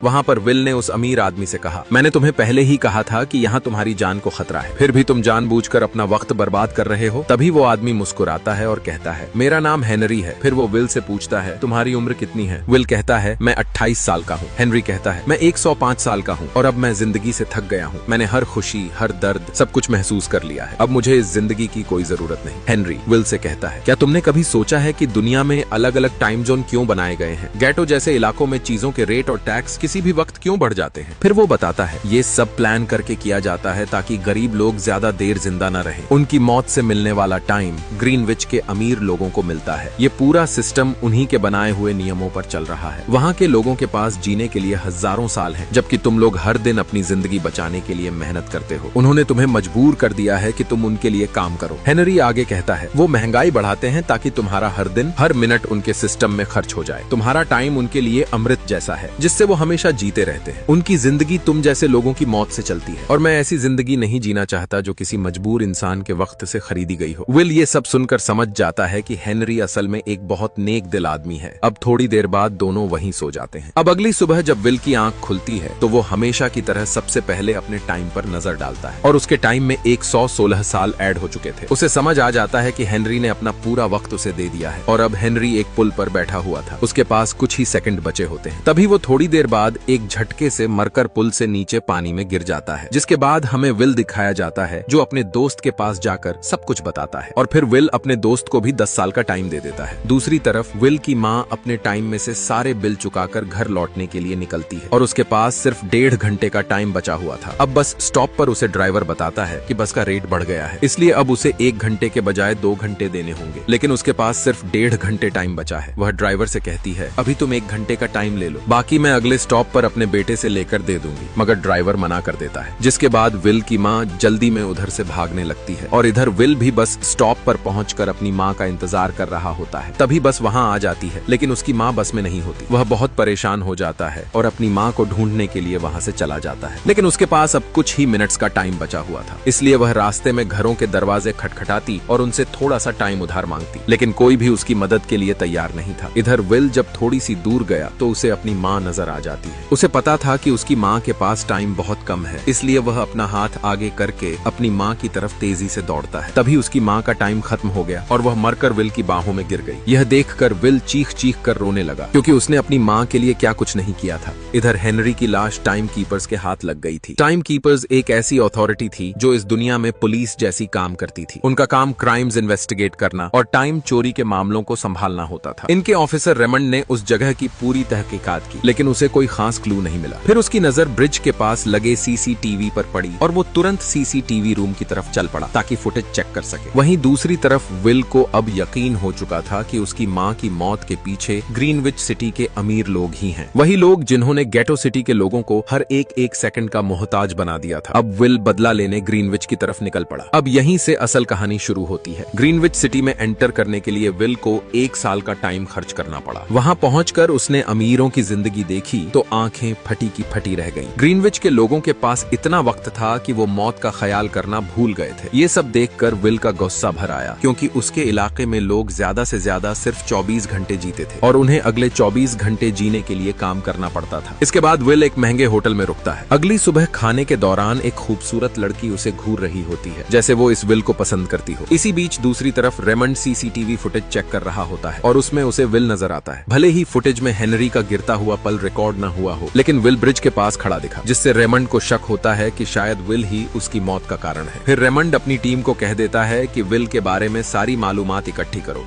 वहां पर विल ने उस अमीर आदमी से कहा, मैंने तुम्हें पहले ही कहा था कि यहाँ तुम्हारी जान को खतरा है, फिर भी तुम जानबूझकर अपना वक्त बर्बाद कर रहे हो। तभी वो आदमी मुस्कुराता है और कहता है, मेरा नाम हेनरी है। फिर वो विल से पूछता है, तुम्हारी उम्र कितनी है? विल कहता है, मैं 28 साल का हूँ। हेनरी कहता है, मैं 105 साल का हूँ और अब मैं जिंदगी से थक गया हूँ। मैंने हर खुशी, हर दर्द, सब कुछ महसूस कर लिया है। अब मुझे इस जिंदगी की कोई जरूरत नहीं। हेनरी विल से कहता है, क्या तुमने कभी सोचा है कि दुनिया में अलग अलग टाइम जोन क्यों बनाए गए हैं? गेटो जैसे इलाकों में चीजों के रेट और टैक्स किसी भी वक्त क्यों बढ़ जाते हैं? फिर वो बताता है, ये सब प्लान करके किया जाता है ताकि गरीब लोग ज्यादा देर जिंदा न रहें। उनकी मौत से मिलने वाला टाइम ग्रीनविच के अमीर लोगों को मिलता है। ये पूरा सिस्टम उन्हीं के बनाए हुए नियमों पर चल रहा है। वहाँ के लोगों के पास जीने के लिए हजारों साल हैं, जबकि तुम लोग हर दिन अपनी जिंदगी बचाने के लिए मेहनत करते हो। उन्होंने तुम्हें मजबूर कर दिया है कि तुम उनके लिए काम करो। हेनरी आगे कहता है, वो महंगाई बढ़ाते हैं ताकि तुम्हारा हर दिन, हर मिनट उनके सिस्टम में खर्च हो जाए। तुम्हारा टाइम उनके लिए अमृत जैसा है, जिससे वो हमेशा जीते रहते हैं। उनकी जिंदगी तुम जैसे लोगों की मौत से चलती है, और मैं ऐसी जिंदगी नहीं जीना चाहता जो किसी मजबूर इंसान के वक्त से खरीदी गई हो। विल ये सब सुनकर समझ जाता है कि हेनरी असल में एक बहुत नेक दिल आदमी है। अब थोड़ी देर बाद दोनों वहीं सो जाते हैं। अब अगली सुबह जब विल की आंख खुलती है तो वो हमेशा की तरह सबसे पहले अपने टाइम पर नजर डालता है, और उसके टाइम में 116 साल ऐड हो चुके थे। उसे समझ आ जाता है कि हेनरी ने अपना पूरा वक्त उसे दे दिया है, और अब हेनरी एक पुल पर बैठा हुआ था। उसके पास कुछ ही सेकंड बचे होते हैं। तभी वो थोड़ी देर बाद एक झटके से मरकर पुल से नीचे पानी में गिर जाता है, जिसके बाद हमें विल दिखाया जाता है, जो अपने दोस्त के पास जाकर सब कुछ बताता है, और फिर विल अपने दोस्त को भी 10 साल का टाइम दे देता है। दूसरी तरफ विल की माँ अपने टाइम में से सारे बिल चुकाकर घर लौटने के लिए निकलती है, और उसके पास सिर्फ 1.5 घंटे का टाइम बचा हुआ था। अब बस स्टॉप पर उसे ड्राइवर बताता है कि बस का रेट बढ़ गया है, इसलिए अब उसे 1 घंटे के बजाय 2 घंटे देने होंगे, लेकिन उसके पास सिर्फ 1.5 घंटे टाइम बचा है। वह ड्राइवर से कहती है, अभी तुम 1 घंटे का टाइम ले लो, बाकी मैं अगले स्टॉप पर अपने बेटे से लेकर दे दूंगी। मगर ड्राइवर मना कर देता है, जिसके बाद विल की माँ जल्दी में उधर से भागने लगती है, और इधर विल भी बस स्टॉप पर पहुंचकर अपनी माँ का इंतजार कर रहा होता है। तभी बस वहाँ आ जाती है, लेकिन उसकी माँ बस में नहीं होती। वह बहुत परेशान हो जाता है और अपनी माँ को ढूंढने के लिए वहाँ से चला जाता है, लेकिन उसके पास अब कुछ ही मिनट्स का टाइम बचा हुआ था, इसलिए वह रास्ते में घरों के दरवाजे खटखटाती और उनसे थोड़ा सा टाइम उधार मांगती, लेकिन कोई भी उसकी मदद के लिए तैयार नहीं था। इधर विल जब थोड़ी सी दूर गया तो उसे अपनी माँ नजर आ जाती है। उसे पता था कि उसकी माँ के पास टाइम बहुत कम है, इसलिए वह अपना हाथ आगे करके अपनी माँ की तरफ तेजी से दौड़ता है। तभी उसकी माँ का टाइम खत्म हो गया और वह मरकर विल की बाहों में गिर गई। यह देखकर विल चीख चीख कर रोने लगा, क्योंकि उसने अपनी माँ के लिए क्या कुछ नहीं किया था। इधर हेनरी की लाश टाइम कीपर्स के हाथ लग गई थी। टाइम कीपर्स एक ऐसी अथॉरिटी थी जो इस दुनिया में पुलिस जैसी काम करती थी। उनका काम क्राइम्स इन्वेस्टिगेट करना और टाइम चोरी के मामलों को संभालना होता था। इनके ऑफिसर रेमंड ने उस जगह की पूरी तहकीकात की, लेकिन उसे कोई खास क्लू नहीं मिला। फिर उसकी नजर ब्रिज के पास लगे सीसीटीवी पर पड़ी और वो तुरंत सीसीटीवी रूम की तरफ चल पड़ा ताकि फुटेज चेक कर सके। वहीं दूसरी तरफ विल को अब यकीन हो चुका था कि उसकी माँ की मौत के पीछे ग्रीनविच सिटी के अमीर लोग ही हैं, वही लोग जिन्होंने गेटो सिटी के लोगों को हर एक सेकंड का मोहताज बना दिया था। अब विल बदला लेने ग्रीनविच की तरफ निकल पड़ा। अब यहीं से असल कहानी शुरू होती है। ग्रीनविच सिटी में एंटर करने के लिए विल को 1 साल का टाइम खर्च करना पड़ा। वहाँ पहुंचकर उसने अमीरों की जिंदगी देखी तो तो आंखें फटी की फटी रह गईं। ग्रीनविच के लोगों के पास इतना वक्त था कि वो मौत का ख्याल करना भूल गए थे। ये सब देखकर विल का गुस्सा भर आया, क्योंकि उसके इलाके में लोग ज्यादा से ज्यादा सिर्फ 24 घंटे जीते थे और उन्हें अगले 24 घंटे जीने के लिए काम करना पड़ता था। इसके बाद विल एक महंगे होटल में रुकता है। अगली सुबह खाने के दौरान एक खूबसूरत लड़की उसे घूर रही होती है, जैसे वो इस विल को पसंद करती हो। इसी बीच दूसरी तरफ रेमंड सीसीटीवी फुटेज चेक कर रहा होता है और उसमें उसे विल नजर आता है। भले ही फुटेज में हेनरी का गिरता हुआ पल रिकॉर्ड न हुआ हो, लेकिन विल ब्रिज के पास खड़ा दिखा, जिससे रेमंड को शक होता है कि शायद विल ही उसकी मौत का कारण है। फिर रेमंड अपनी टीम को कह देता है कि विल के बारे में सारी मालूमात इकट्ठी करो।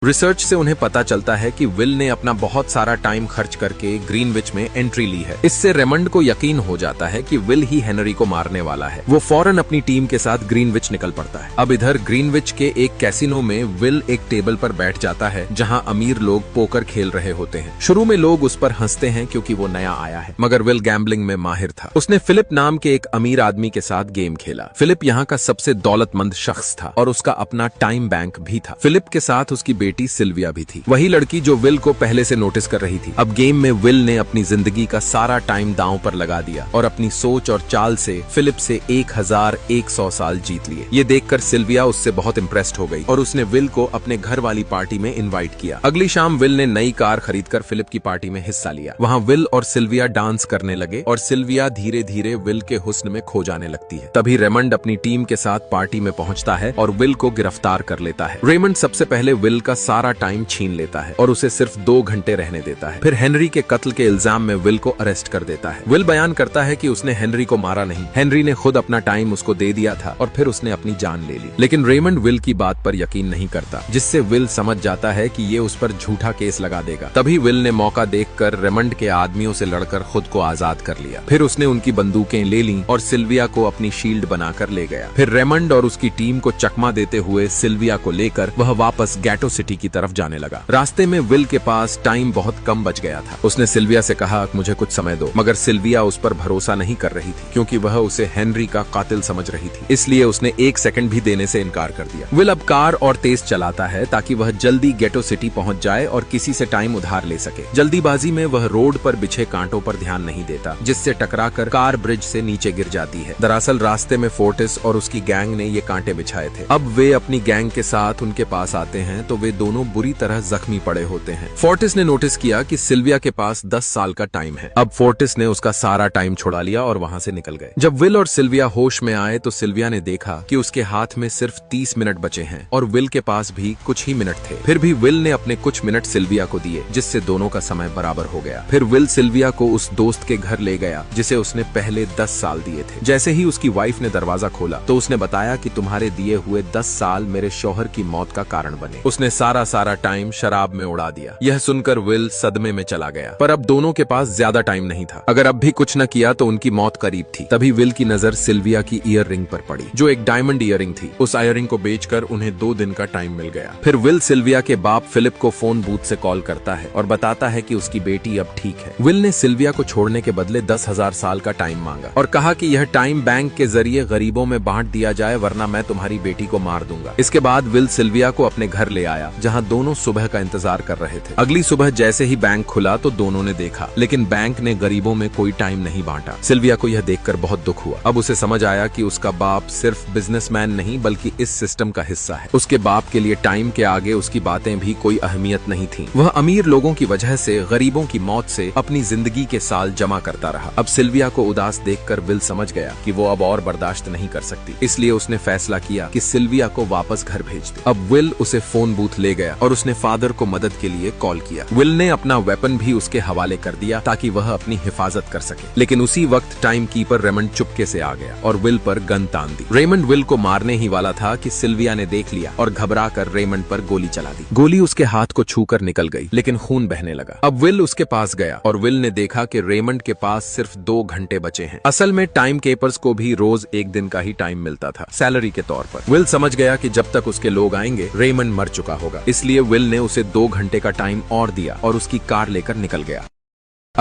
रिसर्च से उन्हें पता चलता है कि विल ने अपना बहुत सारा टाइम खर्च करके ग्रीनविच में एंट्री ली है। इससे रेमंड को यकीन हो जाता है कि विल ही हेनरी को मारने वाला है। वो फौरन अपनी टीम के साथ ग्रीनविच निकल पड़ता है। अब इधर ग्रीनविच के एक कैसीनो में विल एक टेबल पर बैठ जाता है, जहां अमीर लोग पोकर खेल रहे होते हैं। शुरू में लोग उस पर हंसते हैं क्योंकि वो नया आया है, मगर विल गैम्बलिंग में माहिर था। उसने फिलिप नाम के एक अमीर आदमी के साथ गेम खेला। फिलिप यहाँ का सबसे दौलतमंद शख्स था और उसका अपना टाइम बैंक भी था। फिलिप के साथ उसकी बेटी सिल्विया भी थी, वही लड़की जो विल को पहले से नोटिस कर रही थी। अब गेम में विल ने अपनी जिंदगी का सारा टाइम दांव पर लगा दिया और अपनी सोच और चाल से फिलिप से 1100 साल जीत लिए। ये देखकर सिल्विया उससे बहुत इम्प्रेस्ड हो गई और उसने विल को अपने घर वाली पार्टी में इनवाइट किया। अगली शाम विल ने नई कार खरीदकर फिलिप की पार्टी में हिस्सा लिया। वहाँ विल और सिल्विया डांस करने लगे और सिल्विया धीरे धीरे विल के हुस्न में खो जाने लगती है। तभी रेमंड अपनी टीम के साथ पार्टी में पहुंचता है और विल को गिरफ्तार कर लेता है। रेमंड सबसे पहले विल का सारा टाइम छीन लेता है और उसे सिर्फ 2 घंटे रहने देता है। फिर हेनरी के कत्ल के इल्जाम में विल को अरेस्ट कर देता है। विल बयान करता है कि उसने हेनरी को मारा नहीं, हेनरी ने खुद अपना टाइम उसको दे दिया था और फिर उसने अपनी जान ले ली। लेकिन रेमंड विल की बात पर यकीन नहीं करता, जिससे विल समझ जाता है कि ये उस पर झूठा केस लगा देगा। तभी विल ने मौका देखकर रेमंड के आदमियों से लड़कर खुद को आजाद कर लिया। फिर उसने उनकी बंदूकें ले ली और सिल्विया को अपनी शील्ड बनाकर ले गया। फिर रेमंड और उसकी टीम को चकमा देते हुए सिल्विया को लेकर वह वापस गैटो सिटी की तरफ जाने लगा। रास्ते में विल के पास टाइम बहुत कम बच गया था। उसने सिल्विया से कहा, मुझे कुछ समय दो, मगर सिल्विया उस पर भरोसा नहीं कर रही थी, क्योंकि वह उसे हेनरी का कातिल समझ रही थी। इसलिए उसने 1 सेकंड भी देने से इनकार कर दिया। विल अब कार और तेज चलाता है ताकि वह जल्दी गेटो सिटी पहुंच जाए और किसी से टाइम उधार ले सके। जल्दीबाजी में वह रोड पर बिछे कांटों पर ध्यान नहीं देता, जिससे टकराकर कार ब्रिज से नीचे गिर जाती है। दरअसल रास्ते में फोर्टिस और उसकी गैंग ने ये कांटे बिछाए थे। अब वे अपनी गैंग के साथ उनके पास आते हैं तो वे दोनों बुरी तरह जख्मी पड़े होते हैं। फोर्टिस ने नोटिस किया कि सिल्विया के पास 10 साल का टाइम है। अब फोर्टिस ने उसका सारा टाइम छुड़ा लिया और वहां से निकल गए। जब विल और सिल्विया होश में आए तो सिल्विया ने देखा कि उसके हाथ में सिर्फ 30 मिनट बचे हैं और विल के पास भी कुछ ही मिनट थे। फिर भी विल ने अपने कुछ मिनट सिल्विया को दिए, जिससे दोनों का समय बराबर हो गया। फिर विल सिल्विया को उस दोस्त के घर ले गया जिसे उसने पहले 10 साल दिए थे। जैसे ही उसकी वाइफ ने दरवाजा खोला तो उसने बताया कि तुम्हारे दिए हुए 10 साल मेरे शौहर की मौत का कारण बने। उसने सारा टाइम शराब में उड़ा दिया। यह सुनकर विल सदमे में चला गया, पर अब दोनों के पास ज्यादा टाइम नहीं था। अगर अब भी कुछ न किया तो उनकी मौत करीब थी। तभी विल की नजर सिल्विया की ईयर रिंग पर पड़ी, जो एक डायमंड ईयर रिंग थी। उस ईयर रिंग को बेचकर उन्हें 2 दिन का टाइम मिल गया। फिर विल सिल्विया के बाप फिलिप को फोन बूथ से कॉल करता है और बताता है कि उसकी बेटी अब ठीक है। विल ने सिल्विया को छोड़ने के बदले 10,000 साल का टाइम मांगा और कहा कि यह टाइम बैंक के जरिए गरीबों में बांट दिया जाए, वरना मैं तुम्हारी बेटी को मार दूंगा। इसके बाद विल सिल्विया को अपने घर ले आया, जहाँ दोनों सुबह का इंतजार कर रहे थे। अगली सुबह जैसे ही बैंक खुला तो दोनों ने देखा, लेकिन बैंक ने गरीबों में कोई टाइम नहीं बांटा। सिल्विया को यह देखकर बहुत दुख हुआ। अब उसे समझ आया कि उसका बाप सिर्फ बिजनेसमैन नहीं बल्कि इस सिस्टम का हिस्सा है। उसके बाप के लिए टाइम के आगे उसकी बातें भी कोई अहमियत नहीं थी। वह अमीर लोगों की वजह से गरीबों की मौत से अपनी जिंदगी के साल जमा करता रहा। अब सिल्विया को उदास देखकर विल समझ गया कि वो अब और बर्दाश्त नहीं कर सकती। इसलिए उसने फैसला किया कि सिल्विया को वापस घर भेज दे। अब विल उसे फोन बूथ ले गया और उसने फादर को मदद के लिए कॉल किया। विल ने अपना वेपन भी उसके हवाले कर दिया ताकि वह अपनी हिफाजत कर सके। लेकिन उसी वक्त टाइम कीपर रेमंड चुपके से आ गया और विल पर गन तान दी। रेमंड विल को मारने ही वाला था कि सिल्विया ने देख लिया और घबराकर रेमंड पर गोली चला दी। गोली उसके हाथ को छूकर निकल गई, लेकिन खून बहने लगा। अब विल उसके पास गया और विल ने देखा कि रेमंड के पास सिर्फ 2 घंटे बचे हैं। असल में टाइम कीपर्स को भी रोज 1 दिन का ही टाइम मिलता था, सैलरी के तौर पर। विल समझ गया कि जब तक उसके लोग आएंगे रेमंड मर चुका होगा। इसलिए विल ने उसे 2 घंटे का टाइम और दिया और उसकी कार लेकर निकल गया।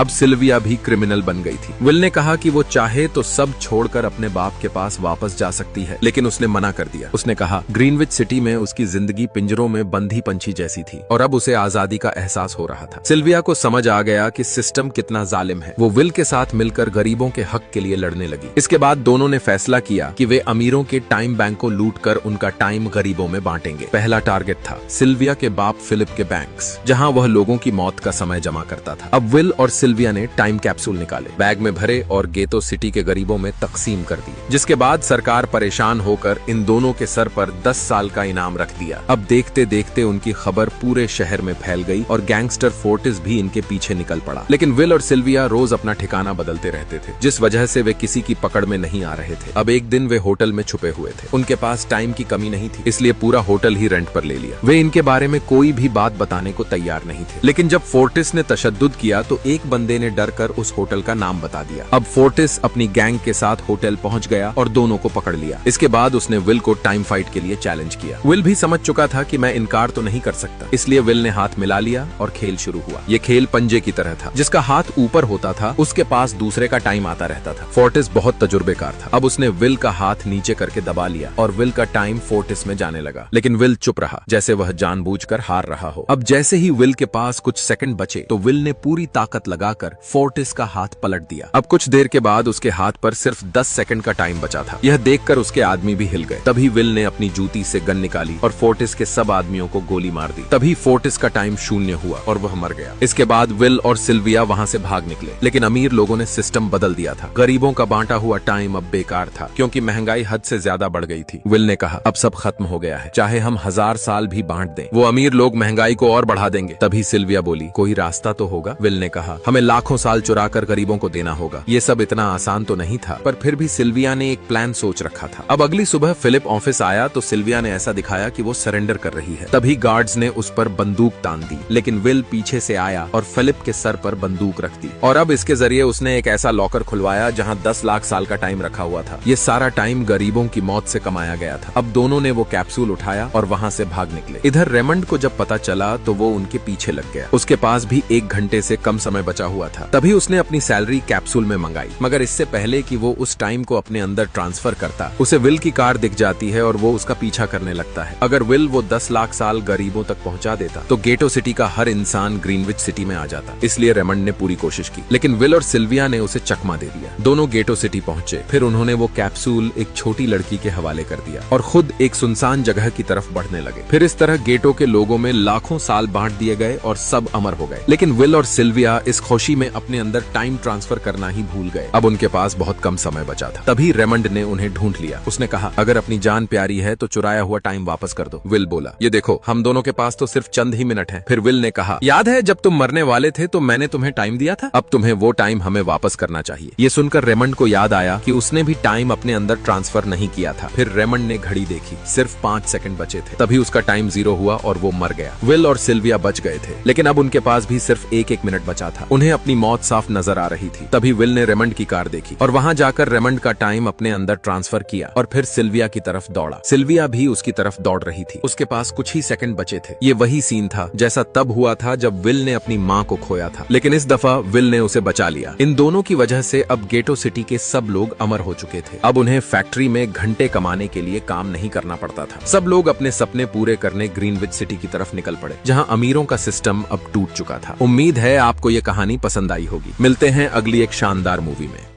अब सिल्विया भी क्रिमिनल बन गई थी। विल ने कहा कि वो चाहे तो सब छोड़कर अपने बाप के पास वापस जा सकती है, लेकिन उसने मना कर दिया। उसने कहा ग्रीनविच सिटी में उसकी जिंदगी पिंजरों में बंधी पंछी जैसी थी और अब उसे आजादी का एहसास हो रहा था। सिल्विया को समझ आ गया कि सिस्टम कितना जालिम है। वो विल के साथ मिलकर गरीबों के हक के लिए लड़ने लगी। इसके बाद दोनों ने फैसला किया कि वे अमीरों के टाइम बैंक को लूटकर उनका टाइम गरीबों में बांटेंगे। पहला टारगेट था सिल्विया के बाप फिलिप के बैंक्स, जहां वह लोगों की मौत का समय जमा करता था। अब विल और सिल्विया ने टाइम कैप्सूल निकाले, बैग में भरे और गेतो सिटी के गरीबों में तकसीम कर दिए। जिसके बाद सरकार परेशान होकर इन दोनों के सर पर 10 साल का इनाम रख दिया। अब देखते देखते उनकी खबर पूरे शहर में फैल गई और गैंगस्टर फोर्टिस भी इनके पीछे निकल पड़ा। लेकिन विल और सिल्विया रोज अपना ठिकाना बदलते रहते थे, जिस वजह से वे किसी की पकड़ में नहीं आ रहे थे। अब एक दिन वे होटल में छुपे हुए थे। उनके पास टाइम की कमी नहीं थी, इसलिए पूरा होटल ही रेंट पर ले लिया। वे इनके बारे में कोई भी बात बताने को तैयार नहीं थे। लेकिन जब फोर्टिस ने तशद्दुद किया तो एक बंदे ने डर कर उस होटल का नाम बता दिया। अब फोर्टिस अपनी गैंग के साथ होटल पहुंच गया और दोनों को पकड़ लिया। इसके बाद उसने विल को टाइम फाइट के लिए चैलेंज किया। विल भी समझ चुका था कि मैं इनकार तो नहीं कर सकता, इसलिए विल ने हाथ मिला लिया और खेल शुरू हुआ। ये खेल पंजे की तरह था। जिसका हाथ ऊपर होता था उसके पास दूसरे का टाइम आता रहता था। फोर्टिस बहुत तजुर्बेकार था। अब उसने विल का हाथ नीचे करके दबा लिया और विल का टाइम फोर्टिस में जाने लगा। लेकिन विल चुप रहा, जैसे वह जानबूझकर हार रहा हो। अब जैसे ही विल के पास कुछ सेकंड बचे तो विल ने पूरी ताकत लगाकर फोर्टिस का हाथ पलट दिया। अब कुछ देर के बाद उसके हाथ पर सिर्फ 10 सेकंड का टाइम बचा था। यह देखकर उसके आदमी भी हिल गए। तभी विल ने अपनी जूती से गन निकाली और फोर्टिस के सब आदमियों को गोली मार दी। तभी फोर्टिस का टाइम शून्य हुआ और वह मर गया। इसके बाद विल और सिल्विया वहां से भाग निकले। लेकिन अमीर लोगों ने सिस्टम बदल दिया था। गरीबों का बांटा हुआ टाइम अब बेकार था, क्योंकि महंगाई हद से ज्यादा बढ़ गई थी। विल ने कहा अब सब खत्म हो गया है, चाहे हम 1000 साल भी बांट दें, वो अमीर लोग महंगाई को और बढ़ा देंगे। तभी सिल्विया बोली कोई रास्ता तो होगा। विल ने कहा हमें लाखों साल चुरा कर गरीबों को देना होगा। ये सब इतना आसान तो नहीं था, पर फिर भी सिल्विया ने एक प्लान सोच रखा था। अब अगली सुबह फिलिप ऑफिस आया तो सिल्विया ने ऐसा दिखाया कि वो सरेंडर कर रही है। तभी गार्ड्स ने उस पर बंदूक तान दी, लेकिन विल पीछे से आया और फिलिप के सर पर बंदूक रख दी। और अब इसके जरिए उसने एक ऐसा लॉकर खुलवाया जहां 10 लाख साल का टाइम रखा हुआ था। ये सारा टाइम गरीबों की मौत से कमाया गया था। अब दोनों ने वो कैप्सूल उठाया और वहां से भाग निकले। इधर रेमंड को जब पता चला तो वो उनके पीछे लग गया। उसके पास भी 1 घंटे से कम समय बचा हुआ था। तभी उसने अपनी सैलरी कैप्सूल में मंगाई, मगर इससे पहले कि वो उस टाइम को अपने अंदर ट्रांसफर करता, उसे विल की कार दिख जाती है और वो उसका पीछा करने लगता है। अगर विल वो 10 लाख साल गरीबों तक पहुंचा देता तो गेटो सिटी का हर इंसान ग्रीनविच सिटी में आ जाता। इसलिए रेमंड ने पूरी कोशिश की, लेकिन विल और सिल्विया ने उसे चकमा दे दिया। दोनों गेटो सिटी पहुंचे। फिर उन्होंने वो कैप्सूल एक छोटी लड़की के हवाले कर दिया और खुद एक सुनसान जगह की तरफ बढ़ने लगे। फिर इस तरह गेटो के लोगों में लाखों साल बांट दिए गए और सब अमर हो गए। लेकिन विल और सिल्विया इस खुशी में अपने अंदर टाइम ट्रांसफर करना ही भूल गए। अब उनके पास बहुत कम समय बचा था। तभी रेमंड ने उन्हें ढूंढ लिया। उसने कहा अगर अपनी जान प्यारी है तो चुराया हुआ टाइम वापस कर दो। विल बोला ये देखो हम दोनों के पास तो सिर्फ चंद ही मिनट है। फिर विल ने कहा याद है जब तुम मरने वाले थे तो मैंने तुम्हें टाइम दिया था, अब तुम्हें वो टाइम हमें वापस करना चाहिए। ये सुनकर रेमंड को याद आया कि उसने भी टाइम अपने अंदर ट्रांसफर नहीं किया था। फिर रेमंड ने घड़ी देखी, सिर्फ 5 सेकंड बचे थे। तभी उसका टाइम 0 हुआ और वो मर गया। विल और सिल्विया बच गए थे, लेकिन अब उनके पास भी सिर्फ 1 मिनट बचा था। उन्हें अपनी मौत साफ नजर आ रही थी। तभी विल ने रेमंड की कार देखी और वहां जाकर रेमंड का टाइम अपने अंदर ट्रांसफर किया और फिर सिल्विया की तरफ दौड़ा। सिल्विया भी उसकी तरफ दौड़ रही थी। उसके पास कुछ ही सेकंड बचे थे। ये वही सीन था जैसा तब हुआ था जब विल ने अपनी माँ को खोया था, लेकिन इस दफा विल ने उसे बचा लिया। इन दोनों की वजह से अब गेटो सिटी के सब लोग अमर हो चुके थे। अब उन्हें फैक्ट्री में घंटे कमाने के लिए काम नहीं करना पड़ता था। सब लोग अपने सपने पूरे करने ग्रीनविच सिटी की तरफ निकल पड़े, जहां अमीरों का सिस्टम अब टूट चुका था। उम्मीद है आपको ये कहानी पसंद आई होगी। मिलते हैं अगली एक शानदार मूवी में।